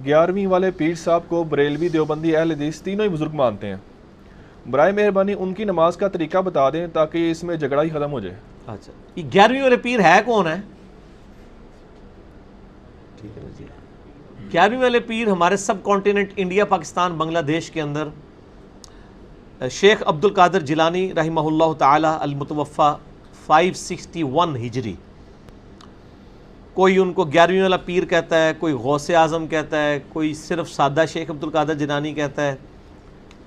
11ویں والے پیر صاحب کو بریلوی، دیوبندی، اہل حدیث تینوں ہی بزرگ مانتے ہیں. برائے مہربانی ان کی نماز کا طریقہ بتا دیں تاکہ اس میں جھگڑا ہی ختم ہو جائے. اچھا، یہ 11ویں والے پیر ہے کون ہے؟ ٹھیک ہے جی. 11ویں والے پیر ہمارے سب کانٹیننٹ انڈیا، پاکستان، بنگلہ دیش کے اندر شیخ عبد القادر جیلانی رحمہ اللہ تعالی المتوفی 561 ہجری. کوئی ان کو 11ویں والا پیر کہتا ہے، کوئی غوث اعظم کہتا ہے، کوئی صرف سادہ شیخ عبد القادر جیلانی کہتا ہے.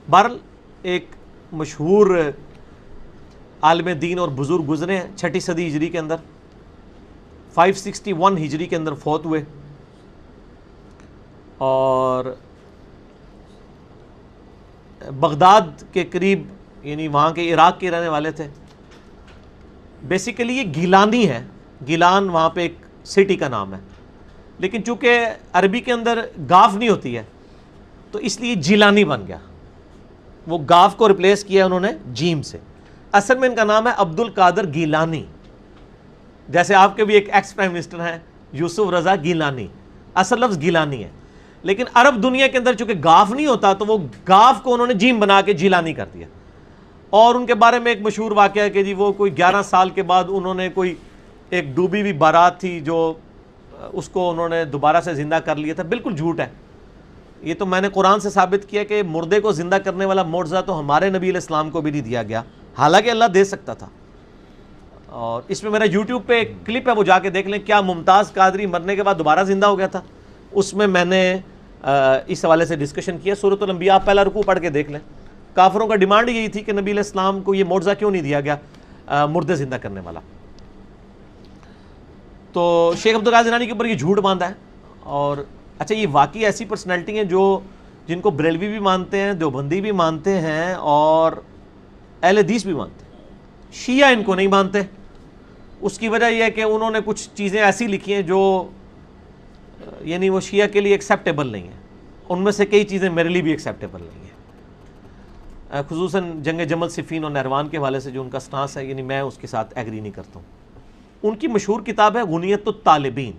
بہرحال ایک مشہور عالم دین اور بزرگ گزرے ہیں 6 صدی ہجری کے اندر، 561 ہجری کے اندر فوت ہوئے، اور بغداد کے قریب، یعنی وہاں کے عراق کے رہنے والے تھے. بیسیکلی یہ گیلانی ہے، گیلان وہاں پہ ایک سٹی کا نام ہے، لیکن چونکہ عربی کے اندر گاف نہیں ہوتی ہے تو اس لیے جیلانی بن گیا. وہ گاف کو ریپلیس کیا انہوں نے جیم سے. اصل میں ان کا نام ہے عبد القادر گیلانی. جیسے آپ کے بھی ایک ایکس پرائم منسٹر ہیں یوسف رضا گیلانی، اصل لفظ گیلانی ہے، لیکن عرب دنیا کے اندر چونکہ گاف نہیں ہوتا تو وہ گاف کو انہوں نے جیم بنا کے جیلانی کر دیا. اور ان کے بارے میں ایک مشہور واقعہ ہے کہ جی وہ کوئی 11 سال کے بعد انہوں نے کوئی ایک ڈوبی ہوئی بارات تھی جو اس کو انہوں نے دوبارہ سے زندہ کر لیا تھا. بالکل جھوٹ ہے یہ تو. میں نے قرآن سے ثابت کیا کہ مردے کو زندہ کرنے والا معجزہ تو ہمارے نبی علیہ السلام کو بھی نہیں دیا گیا، حالانکہ اللہ دے سکتا تھا. اور اس میں میرا یوٹیوب پہ ایک کلپ ہے، وہ جا کے دیکھ لیں، کیا ممتاز قادری مرنے کے بعد دوبارہ زندہ ہو گیا تھا. اس میں میں نے اس حوالے سے ڈسکشن کیا. سورۃ الانبیاء آپ پہلا رکوع پڑھ کے دیکھ لیں. کافروں کا ڈیمانڈ یہی تھی کہ نبی علیہ السلام کو یہ معجزہ کیوں نہیں دیا گیا مردے زندہ کرنے والا. تو شیخ عبد القادر جیلانی کے اوپر یہ جھوٹ باندھا ہے. اور اچھا، یہ واقعی ایسی پرسنالٹی ہیں جن کو بریلوی بھی مانتے ہیں، دیوبندی بھی مانتے ہیں، اور اہل حدیث بھی مانتے ہیں. شیعہ ان کو نہیں مانتے. اس کی وجہ یہ ہے کہ انہوں نے کچھ چیزیں ایسی لکھی ہیں جو یعنی وہ شیعہ کے لیے ایکسیپٹیبل نہیں ہیں. ان میں سے کئی چیزیں میرے لیے بھی ایکسیپٹیبل نہیں ہیں، خصوصاً جنگ جمل صفین اور نہروان کے حوالے سے جو ان کا سٹانس ہے، یعنی میں اس کے ساتھ ایگری نہیں کرتا ہوں. ان کی مشہور کتاب ہے غنیت الطالبین.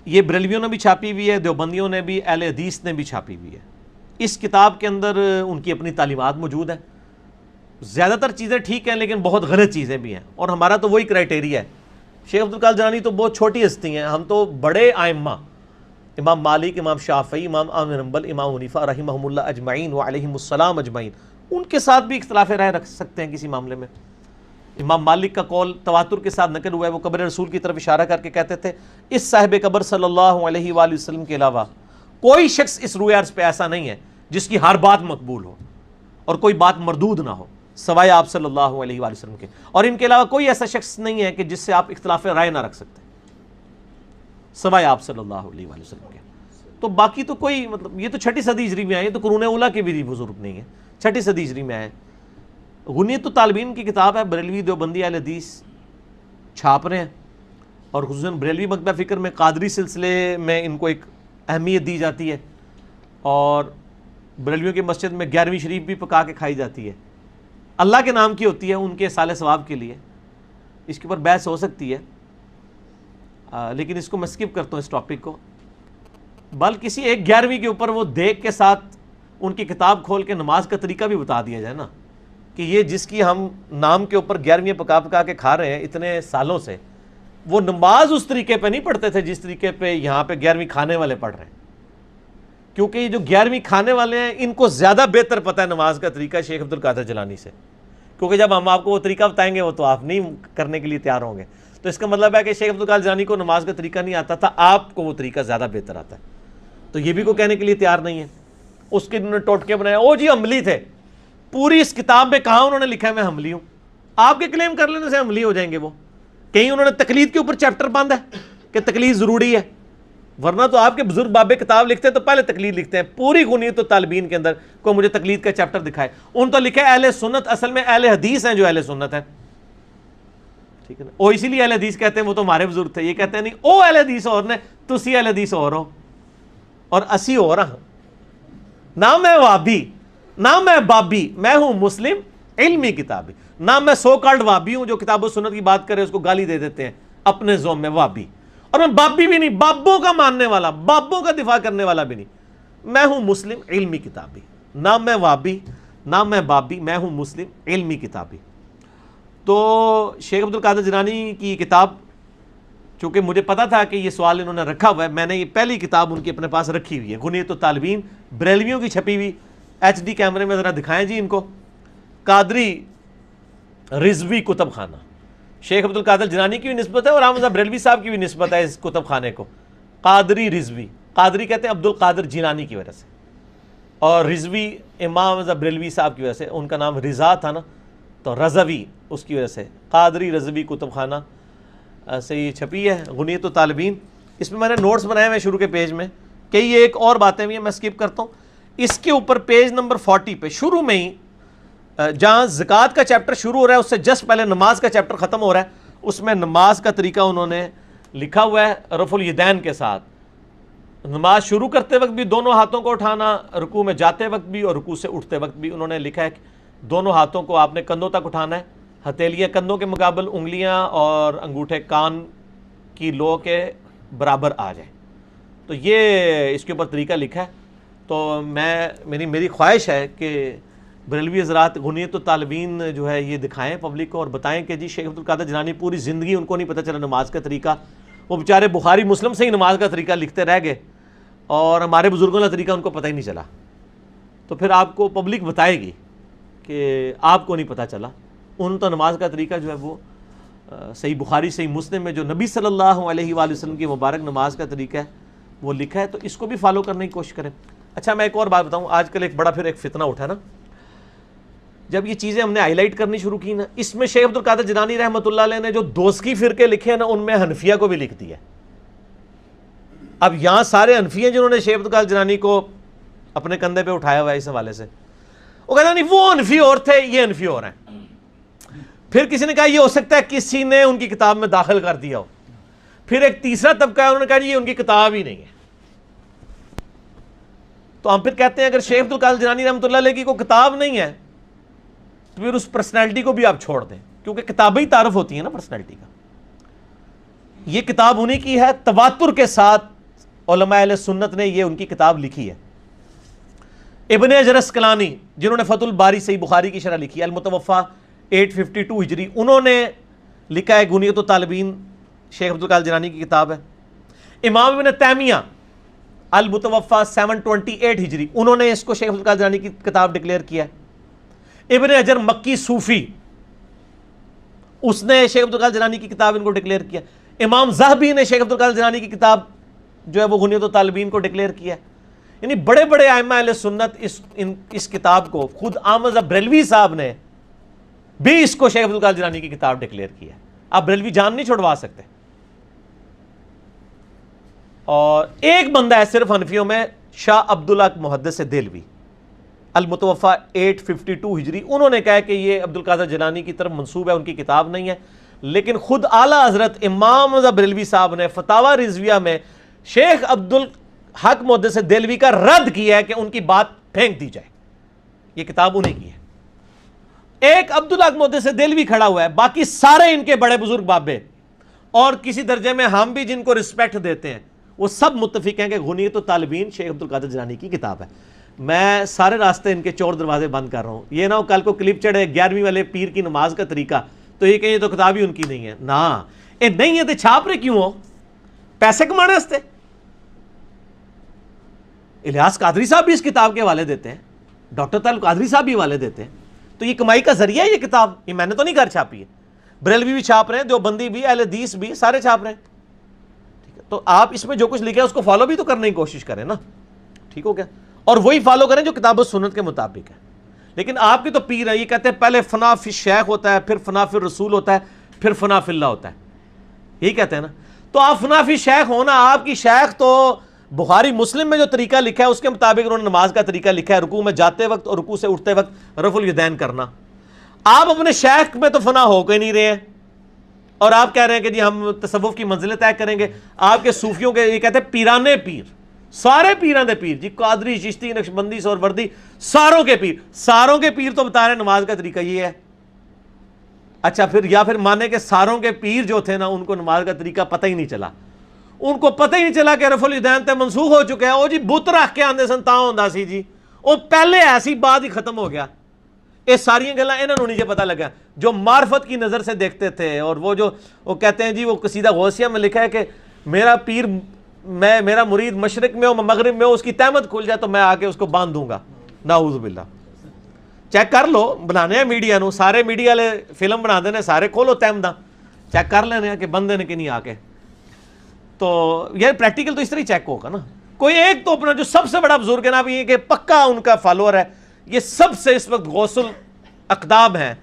یہ بریلویوں نے بھی چھاپی ہوئی ہے، دیوبندیوں نے بھی، اہل حدیث نے بھی چھاپی ہوئی ہے. اس کتاب کے اندر ان کی اپنی تعلیمات موجود ہیں. زیادہ تر چیزیں ٹھیک ہیں لیکن بہت غلط چیزیں بھی ہیں، اور ہمارا تو وہی کرائٹیریا ہے. شیخ عبد القادر جیلانی تو بہت چھوٹی ہستی ہیں، ہم تو بڑے ائمہ، امام مالک، امام شافعی، امام احمد بن حنبل، امام حنیفہ رحمہم اللہ اجمعین وعلیہم السلام اجمعین، ان کے ساتھ بھی اختلاف رائے رکھ سکتے ہیں کسی معاملے میں. امام مالک کا قول تواتر کے ساتھ نقل ہوا ہے، وہ قبر رسول کی طرف اشارہ کر کے کہتے تھے اس صاحب قبر صلی اللہ علیہ وآلہ وسلم کے علاوہ کوئی شخص اس روئے عرض پہ ایسا نہیں ہے جس کی ہر بات مقبول ہو اور کوئی بات مردود نہ ہو سوائے آپ صلی اللہ علیہ وآلہ وسلم کے، اور ان کے علاوہ کوئی ایسا شخص نہیں ہے کہ جس سے آپ اختلاف رائے نہ رکھ سکتے سوائے آپ صلی اللہ علیہ وآلہ وسلم کے. تو باقی تو کوئی مطلب، یہ تو 6 صدی ہجری میں آئے، یہ تو قرون اولیٰ کے بھی بزرگ نہیں ہے، 6 صدی ہجری میں آئے. غنیت الطالبین کی کتاب ہے، بریلوی، دیوبندی، اہل حدیث چھاپ رہے ہیں، اور خصوصاً بریلوی مکتبہ فکر میں قادری سلسلے میں ان کو ایک اہمیت دی جاتی ہے، اور بریلویوں کی مسجد میں 11ویں شریف بھی پکا کے کھائی جاتی ہے. اللہ کے نام کی ہوتی ہے، ان کے صالح ثواب کے لیے. اس کے اوپر بحث ہو سکتی ہے، لیکن اس کو میں سکپ کرتا ہوں اس ٹاپک کو. بل کسی ایک 11ویں کے اوپر وہ دیکھ کے ساتھ ان کی کتاب کھول کے نماز کا طریقہ بھی بتا دیا جائے نا، کہ یہ جس کی ہم نام کے اوپر 11ویں پکا پکا کے کھا رہے ہیں اتنے سالوں سے، وہ نماز اس طریقے پہ نہیں پڑھتے تھے جس طریقے پہ یہاں پہ 11ویں کھانے والے پڑھ رہے ہیں. کیونکہ یہ جو 11ویں کھانے والے ہیں ان کو زیادہ بہتر پتہ ہے نماز کا طریقہ شیخ عبد القادر جیلانی سے، کیونکہ جب ہم آپ کو وہ طریقہ بتائیں گے وہ تو آپ نہیں کرنے کے لیے تیار ہوں گے. تو اس کا مطلب ہے کہ شیخ عبد القادر جیلانی کو نماز کا طریقہ نہیں آتا تھا، آپ کو وہ طریقہ زیادہ بہتر آتا ہے. تو یہ بھی کوئی کہنے کے لیے تیار نہیں ہے. اس کے انہوں نے ٹوٹکے بنایا، او جی عملی تھے. پوری اس کتاب میں کہاں انہوں نے لکھا ہے میں حملی ہوں؟ آپ کے کلیم کر لینے سے حملی ہو جائیں گے وہ. کہیں انہوں نے تقلید کے اوپر چیپٹر باندھا ہے کہ تقلید ضروری ہے، ورنہ تو آپ کے بزرگ بابے کتاب لکھتے ہیں تو پہلے تقلید لکھتے ہیں. پوری غنیت الطالبین کے اندر کوئی مجھے تقلید کا چیپٹر دکھائے. ان تو لکھا ہے اہل سنت، اصل میں اہل حدیث ہیں جو اہل سنت ہے، ٹھیک ہے نا. وہ اسی لیے اہل حدیث کہتے ہیں وہ تو ہمارے بزرگ تھے. یہ کہتے ہیں نہیں، او اہل حدیث اور نے، تسی اہل حدیث اور ہو اور اسی ہو رہا. نہ میں وابی، نہ میں بابی، میں ہوں مسلم علمی کتابی. نہ میں سو کالڈ وابی ہوں جو کتاب و سنت کی بات کرے اس کو گالی دے دیتے ہیں اپنے زوم میں وابی. اور میں بابی بھی نہیں، بابوں کا ماننے والا، بابوں کا دفاع کرنے والا بھی نہیں. میں ہوں مسلم علمی کتابی، نہ میں وابی نہ میں بابی، میں ہوں مسلم علمی کتابی. تو شیخ عبد القادر جیلانی کی کتاب، چونکہ مجھے پتا تھا کہ یہ سوال انہوں نے رکھا ہوا ہے، میں نے یہ پہلی کتاب ان کی اپنے پاس رکھی ہوئی ہے، غنیۃ الطالبین، بریلویوں کی چھپی ہوئی. ایچ ڈی کیمرے میں ذرا دکھائیں جی ان کو. قادری رضوی کتب خانہ، شیخ عبد القادر جیلانی کی بھی نسبت ہے اور احمد بریلوی صاحب کی بھی نسبت ہے اس کتب خانے کو. قادری رضوی، قادری کہتے ہیں عبد القادر جیلانی کی وجہ سے، اور رضوی امام بریلوی صاحب کی وجہ سے، ان کا نام رضا تھا نا تو رضوی، اس کی وجہ سے قادری رضوی کتب خانہ سے یہ چھپی ہے غنیۃ الطالبین. اس میں نے نوٹس بنائے ہوئے شروع کے پیج میں، کئی ایک اور باتیں بھی ہیں میں سکپ کرتا ہوں. اس کے اوپر پیج نمبر 40 پہ شروع میں ہی جہاں زکوٰۃ کا چیپٹر شروع ہو رہا ہے اس سے جسٹ پہلے نماز کا چیپٹر ختم ہو رہا ہے، اس میں نماز کا طریقہ انہوں نے لکھا ہوا ہے رفع الیدین کے ساتھ. نماز شروع کرتے وقت بھی دونوں ہاتھوں کو اٹھانا، رکوع میں جاتے وقت بھی اور رکوع سے اٹھتے وقت بھی انہوں نے لکھا ہے کہ دونوں ہاتھوں کو آپ نے کندھوں تک اٹھانا ہے، ہتھیلیاں کندھوں کے مقابل، انگلیاں اور انگوٹھے کان کی لو کے برابر آ جائیں. تو یہ اس کے اوپر طریقہ لکھا ہے. تو میری خواہش ہے کہ بریلوی حضرات غنیۃ الطالبین جو ہے یہ دکھائیں پبلک کو اور بتائیں کہ جی شیخ عبد القادر جیلانی پوری زندگی ان کو نہیں پتہ چلا نماز کا طریقہ، وہ بیچارے بخاری مسلم سے ہی نماز کا طریقہ لکھتے رہ گئے اور ہمارے بزرگوں کا طریقہ ان کو پتہ ہی نہیں چلا. تو پھر آپ کو پبلک بتائے گی کہ آپ کو نہیں پتہ چلا. ان تو نماز کا طریقہ جو ہے وہ صحیح بخاری صحیح مسلم میں جو نبی صلی اللہ علیہ وآلہ وسلم کی مبارک نماز کا طریقہ ہے وہ لکھا ہے، تو اس کو بھی فالو کرنے کی کوشش کریں. اچھا میں ایک اور بات بتاؤں، آج کل ایک بڑا پھر ایک فتنہ اٹھا نا، جب یہ چیزیں ہم نے ہائی لائٹ کرنی شروع کی نا، اس میں شیخ عبد القادر جیلانی رحمۃ اللہ علیہ نے جو دوسکی فرقے لکھے ہیں نا ان میں حنفیہ کو بھی لکھ دیا. اب یہاں سارے حنفی ہیں جنہوں نے شیخ عبد القادر جیلانی کو اپنے کندھے پہ اٹھایا ہوا ہے اس حوالے سے. وہ کہتا نہیں وہ حنفی اور تھے یہ حنفی اور ہیں. پھر کسی نے کہا یہ ہو سکتا ہے کسی نے ان کی کتاب میں داخل کر دیا ہو. پھر ایک تیسرا طبقہ ہے انہوں نے کہا یہ ان کی کتاب ہی نہیں ہے. تو ہم پھر کہتے ہیں اگر شیخ عبد القادر جیلانی رحمۃ اللہ علیہ کی کوئی کتاب نہیں ہے تو پھر اس پرسنالٹی کو بھی آپ چھوڑ دیں، کیونکہ کتابیں ہی تعارف ہوتی ہیں نا پرسنالٹی کا. یہ کتاب انہی کی ہے، تواتر کے ساتھ علماء اہل سنت نے یہ ان کی کتاب لکھی ہے. ابن حجر اسقلانی جنہوں نے فتح الباری صحیح بخاری کی شرح لکھی ہے، المتوفا 852 ہجری، انہوں نے لکھا ہے غنیۃ الطالبین، شیخ عبد القادر جیلانی کی کتاب ہے. امام ابن تیمیہ المتوفا 728 ہجری، انہوں نے اس کو شیخ عبد القادر جیلانی کی کتاب ڈکلیئر کیا ہے. ابن حجر مکی صوفی، اس نے شیخ عبد القادر جیلانی کی کتاب ان کو ڈکلیئر کیا. امام ذہبی نے شیخ عبد القادر جیلانی کی کتاب جو ہے وہ غنیۃ الطالبین کو ڈکلیئر کیا ہے. یعنی بڑے بڑے ائمہ اہل سنت اس کتاب کو، خود احمد بریلوی صاحب نے بھی اس کو شیخ عبد القادر جیلانی کی کتاب ڈکلیئر کیا ہے. آپ بریلوی جان نہیں چھوڑوا سکتے. اور ایک بندہ ہے صرف حنفیوں میں، شاہ عبداللہ محدث دہلوی، المتوفا 852 ہجری، انہوں نے کہا کہ یہ عبد القادر جیلانی کی طرف منسوب ہے، ان کی کتاب نہیں ہے. لیکن خود اعلیٰ حضرت امام بریلوی صاحب نے فتاوی رضویہ میں شیخ عبد الحق محدث دہلوی کا رد کیا ہے کہ ان کی بات پھینک دی جائے. یہ کتاب انہیں کی ہے. ایک عبدالحق محدث دہلوی کھڑا ہوا ہے، باقی سارے ان کے بڑے بزرگ بابے اور کسی درجے میں ہم بھی جن کو رسپیکٹ دیتے ہیں وہ سب متفق ہیں کہ غنیۃ الطالبین شیخ عبد القادر جیلانی کی کتاب ہے. میں سارے راستے ان کے چور دروازے بند کر رہا ہوں. یہ نہ ہو کل کو کلپ چڑھے 11ویں والے پیر کی نماز کا طریقہ تو یہ کہیں یہ تو کتاب ہی ان کی نہیں ہے. نا یہ نہیں ہے تو چھاپ رہے کیوں ہو؟ پیسے کمانے واسطے. الیاس قادری صاحب بھی اس کتاب کے حوالے دیتے ہیں، ڈاکٹر طارق قادری صاحب بھی حوالے دیتے ہیں. تو یہ کمائی کا ذریعہ ہے یہ کتاب. یہ میں نے تو نہیں گھر چھاپی ہے، بریلوی بھی چھاپ رہے ہیں، دیوبندی بھی، اہل حدیث بھی، سارے چھاپ رہے ہیں. ٹھیک ہے، تو آپ اس میں جو کچھ لکھا ہے اس کو فالو بھی تو کرنے کی کوشش کریں نا. ٹھیک ہو گیا؟ اور وہی فالو کریں جو کتاب و سنت کے مطابق ہے. لیکن آپ کی تو پیر ہے، یہ کہتے ہیں پہلے فنا فی الشیخ ہوتا ہے، پھر فنا فی الرسول ہوتا ہے، پھر فنا فی اللہ ہوتا ہے. یہی کہتے ہیں نا. تو آپ فنا فی شیخ ہونا، آپ کی شیخ تو بخاری مسلم میں جو طریقہ لکھا ہے اس کے مطابق انہوں نے نماز کا طریقہ لکھا ہے، رکوع میں جاتے وقت اور رکوع سے اٹھتے وقت رفع الیدین کرنا. آپ اپنے شیخ میں تو فنا ہو کے نہیں رہے ہیں اور آپ کہہ رہے ہیں کہ جی ہم تصوف کی منزلیں طے کریں گے. آپ کے صوفیوں کے یہ کہتے ہیں پیرانے پیر، سارے پیران دے پیر جی، قادری، چشتی، نقشبندی، سہروردی، ساروں کے پیر. ساروں کے پیر تو بتا رہے ہیں نماز کا طریقہ یہ ہے. اچھا پھر یا پھر مانے کہ ساروں کے پیر جو تھے نا ان کو نماز کا طریقہ پتہ ہی نہیں چلا، ان کو پتہ ہی نہیں چلا کہ رفع الیدین تے منسوخ ہو چکا ہے. وہ جی بت رکھ کے آندے سن تاں ہوندا سی جی, وہ پہلے ایسی بات ہی ختم ہو گیا. یہ ساری گلاں انہاں نوں نہیں پتہ لگا جو معرفت کی نظر سے دیکھتے تھے. اور وہ جو وہ کہتے ہیں جی, وہ قصیدہ غوثیہ میں لکھا ہے کہ میرا پیر, میرا مرید مشرق میں ہو مغرب میں ہو, اس کی تہمت کھل جائے تو میں آ کے اس کو باندھ دوں گا. نعوذ باللہ. چیک کر لو, بنانے ہیں میڈیا نو, سارے میڈیا والے فلم بنا دینے, سارے کھولو تہمتاں, چیک کر لینے کہ بندے نے کہ نہیں آ کے. تو یہ پریکٹیکل تو اس طرح ہی چیک ہوگا نا. کوئی ایک تو اپنا جو سب سے بڑا بزرگ ہے نا, یہ کہ پکا ان کا فالوور ہے, یہ سب سے اس وقت غوث الاقدام ہیں,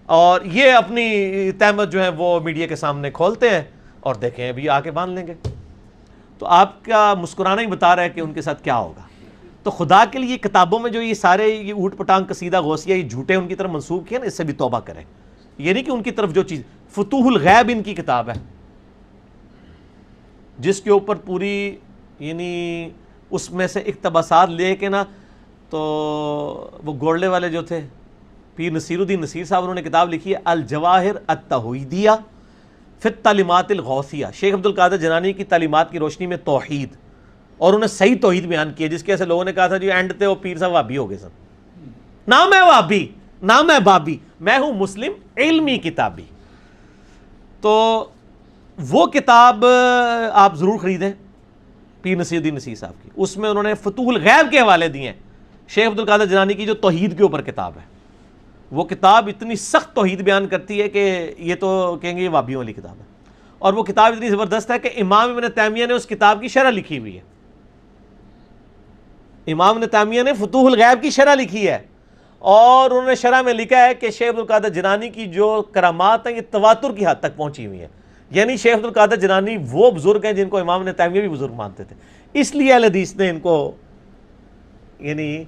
اور یہ اپنی تہمت جو ہے وہ میڈیا کے سامنے کھولتے ہیں اور دیکھیں ابھی آ کے باندھ لیں گے. تو آپ کا مسکرانا ہی بتا رہا ہے کہ ان کے ساتھ کیا ہوگا. تو خدا کے لیے کتابوں میں جو یہ سارے یہ اوٹ پٹانگ قصیدہ غوثیہ یہ جھوٹے ان کی طرف منسوب کیے نا, اس سے بھی توبہ کریں. یہ نہیں کہ ان کی طرف جو چیز, فتوح الغیب ان کی کتاب ہے جس کے اوپر پوری یعنی اس میں سے اقتباسات لے کے نا, تو وہ گوڑلے والے جو تھے پیر نصیر الدین نصیر صاحب, انہوں نے کتاب لکھی ہے الجواہر التوحیدیہ فی التعلیمات الغوثیہ, شیخ عبد القادر جیلانی کی تعلیمات کی روشنی میں توحید, اور انہوں نے صحیح توحید بیان کی ہے. جس کے ایسے لوگوں نے کہا تھا جی اینڈ تے وہ پیر صاحب وہابی ہو گئے سن. نہ میں وہابی نہ میں بابی, میں ہوں مسلم علمی کتابی. تو وہ کتاب آپ ضرور خریدیں پیر نصیر الدین نصیر صاحب کی. اس میں انہوں نے فتوح الغیب کے حوالے دیے ہیں. شیخ عبد القادر جیلانی کی جو توحید کے اوپر کتاب ہے, وہ کتاب اتنی سخت توحید بیان کرتی ہے کہ یہ تو کہیں گے یہ وہابیوں والی کتاب ہے. اور وہ کتاب اتنی زبردست ہے کہ امام ابن تیمیہ نے اس کتاب کی شرح لکھی ہوئی ہے. امام ابن تیمیہ نے فتوح الغیب کی شرح لکھی ہے, اور انہوں نے شرح میں لکھا ہے کہ شیخ عبد القادر جیلانی کی جو کرامات ہیں یہ تواتر کی حد تک پہنچی ہوئی ہیں. یعنی شیخ عبد القادر جیلانی وہ بزرگ ہیں جن کو امام ابن تیمیہ بھی بزرگ مانتے تھے. اس لیے اہل حدیث نے ان کو یعنی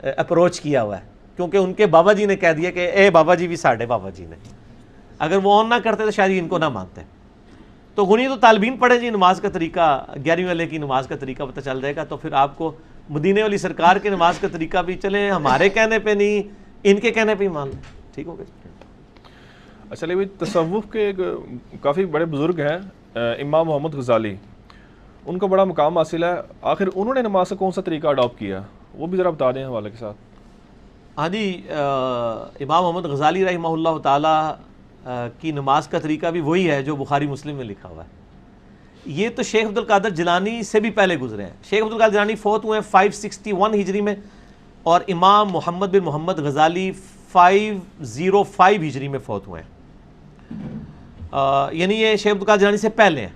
اپروچ کیا ہوا ہے, کیونکہ ان کے بابا جی نے کہہ دیا کہ اے بابا جی بھی ساڑھے بابا جی نے, اگر وہ آن نہ کرتے تو شاید ان کو نہ مانتے. تو غنی تو طالبین پڑھیں جی, نماز کا طریقہ 11ویں والے کی نماز کا طریقہ پتہ چل جائے گا. تو پھر آپ کو مدینے والی سرکار کی نماز کا طریقہ بھی, چلیں ہمارے کہنے پہ نہیں ان کے کہنے پہ ہی مان لیں, ٹھیک ہو گیا. اچھا بھائی, تصوف کے کافی بڑے بزرگ ہیں امام محمد غزالی, ان کا بڑا مقام حاصل ہے. آخر انہوں نے نماز کا کون سا طریقہ اڈاپٹ کیا, وہ بھی ذرا بتا دیں حوالے کے ساتھ. ہاں جی, امام محمد غزالی رحمہ اللہ تعالیٰ کی نماز کا طریقہ بھی وہی ہے جو بخاری مسلم میں لکھا ہوا ہے. یہ تو شیخ عبد القادر جیلانی سے بھی پہلے گزرے ہیں. شیخ عبد القادر جیلانی فوت ہوئے ہیں 561 ہجری میں, اور امام محمد بن محمد غزالی 505 ہجری میں فوت ہوئے ہیں. یعنی یہ شیخ عبد القادر جیلانی سے پہلے ہیں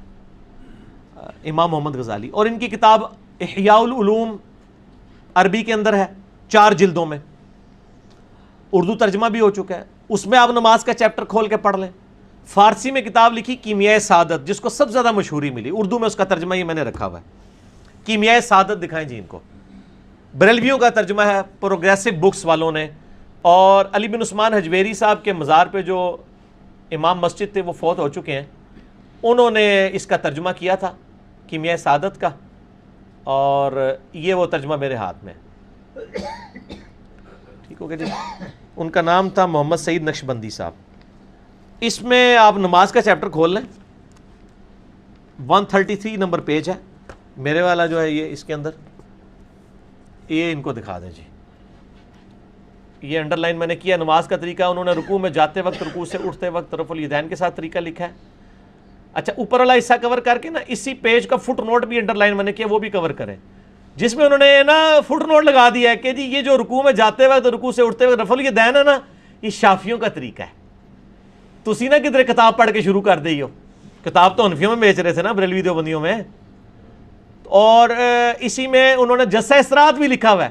امام محمد غزالی. اور ان کی کتاب احیاء العلوم عربی کے اندر ہے 4 جلدوں میں, اردو ترجمہ بھی ہو چکا ہے. اس میں آپ نماز کا چیپٹر کھول کے پڑھ لیں. فارسی میں کتاب لکھی کیمیائے سعادت, جس کو سب سے زیادہ مشہوری ملی. اردو میں اس کا ترجمہ ہی میں نے رکھا ہوا ہے, کیمیائے سعادت دکھائیں جی ان کو. بریلویوں کا ترجمہ ہے پروگریسو بکس والوں نے. اور علی بن عثمان حجویری صاحب کے مزار پہ جو امام مسجد تھے وہ فوت ہو چکے ہیں, انہوں نے اس کا ترجمہ کیا تھا کیمیائے سعادت کا, اور یہ وہ ترجمہ میرے ہاتھ میں ہے. ٹھیک ہو گیا جی. ان کا نام تھا محمد سعید نقشبندی صاحب. اس میں آپ نماز کا چیپٹر کھول لیں, 133 نمبر پیج ہے میرے والا جو ہے, یہ اس کے اندر یہ ان کو دکھا دیں جی. یہ انڈر لائن میں نے کیا نماز کا طریقہ. انہوں نے رکوع میں جاتے وقت, رکوع سے اٹھتے وقت رفع الیدین کے ساتھ طریقہ لکھا ہے. اچھا, اوپر والا حصہ کور کر کے نا اسی پیج کا فٹ نوٹ بھی انڈر لائن میں نے کیا, وہ بھی کور کریں, جس میں انہوں نے نا فٹ نوٹ لگا دیا ہے کہ جی یہ جو رکوع میں جاتے وقت رکوع سے اٹھتے وقت رفع الیدین ہے نا, یہ شافیوں کا طریقہ ہے. تسی نا کدھر کتاب پڑھ کے شروع کر دی ہو, کتاب تو حنفیوں میں بیچ رہے تھے نا بریلوی دیوبندیوں میں. اور اسی میں انہوں نے جسہ استراحت بھی لکھا ہوا ہے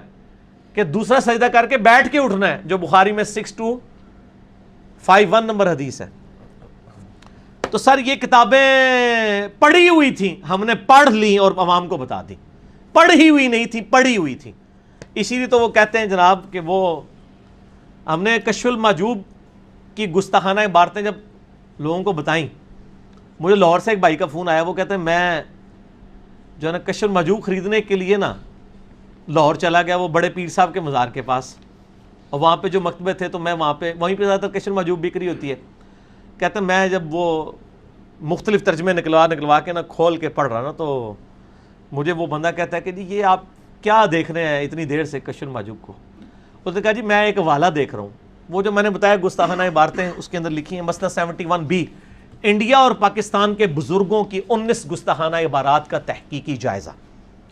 کہ دوسرا سجدہ کر کے بیٹھ کے اٹھنا ہے, جو بخاری میں 6251 نمبر حدیث ہے. تو سر یہ کتابیں پڑھی ہوئی تھیں, ہم نے پڑھ لی اور عوام کو بتا دی. پڑھی ہوئی نہیں تھی, پڑھی ہوئی تھی. اسی لیے تو وہ کہتے ہیں جناب کہ وہ ہم نے کشف المحجوب کی گستاخانہ عبارتیں جب لوگوں کو بتائیں. مجھے لاہور سے ایک بھائی کا فون آیا, وہ کہتے ہیں میں جو ہے نا کشف المحجوب خریدنے کے لیے نا لاہور چلا گیا, وہ بڑے پیر صاحب کے مزار کے پاس, اور وہاں پہ جو مکتبے تھے تو میں وہیں پہ زیادہ تر کشف المحجوب بکری ہوتی ہے. کہتے ہیں میں جب وہ مختلف ترجمے نکلوا کے نا کھول کے پڑھ رہا نا، تو مجھے وہ بندہ کہتا ہے کہ جی یہ آپ کیا دیکھ رہے ہیں اتنی دیر سے کشف المحجوب کو؟ اس نے کہا جی میں ایک حوالہ دیکھ رہا ہوں، وہ جو میں نے بتایا گستاخانہ عبارتیں اس کے اندر لکھی ہیں، مسئلہ 71B، انڈیا اور پاکستان کے بزرگوں کی 19 گستاخانہ عبارات کا تحقیقی جائزہ،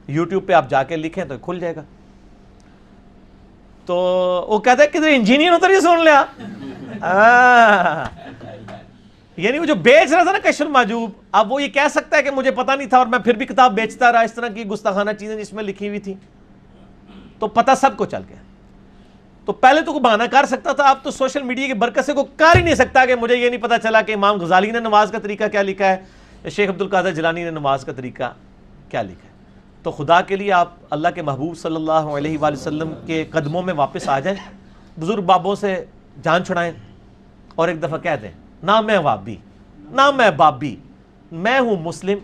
یوٹیوب پہ آپ جا کے لکھیں تو کھل جائے گا۔ تو وہ کہتا ہے کہ انجینئر ہوتا نہیں سن لیا، یعنی وہ جو بیچ رہا تھا نا کشف المحجوب، اب وہ یہ کہہ سکتا ہے کہ مجھے پتہ نہیں تھا اور میں پھر بھی کتاب بیچتا رہا، اس طرح کی گستاخانہ چیزیں جس میں لکھی ہوئی تھی، تو پتہ سب کو چل گیا۔ تو پہلے تو کوئی بہانہ کر سکتا تھا، اب تو سوشل میڈیا کی برکت سے کوئی کر ہی نہیں سکتا کہ مجھے یہ نہیں پتہ چلا کہ امام غزالی نے نماز کا طریقہ کیا لکھا ہے یا شیخ عبد القادر جیلانی نے نماز کا طریقہ کیا لکھا ہے۔ تو خدا کے لیے آپ اللہ کے محبوب صلی اللہ علیہ وآلہ وسلم کے قدموں میں واپس آ جائیں، بزرگ بابوں سے جان چھڑائیں اور ایک دفعہ کہہ دیں نہ میں وابی نہ میں بابی، میں ہوں مسلم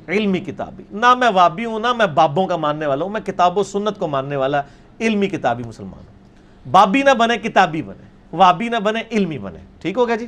علمی کتابی، نہ میں وابی ہوں نہ میں بابوں کا ماننے والا ہوں، میں کتاب و سنت کو ماننے والا علمی کتابی مسلمان ہوں۔ بابی نہ بنے کتابی بنے، وابی نہ بنے علمی بنے۔ ٹھیک ہو گیا جی؟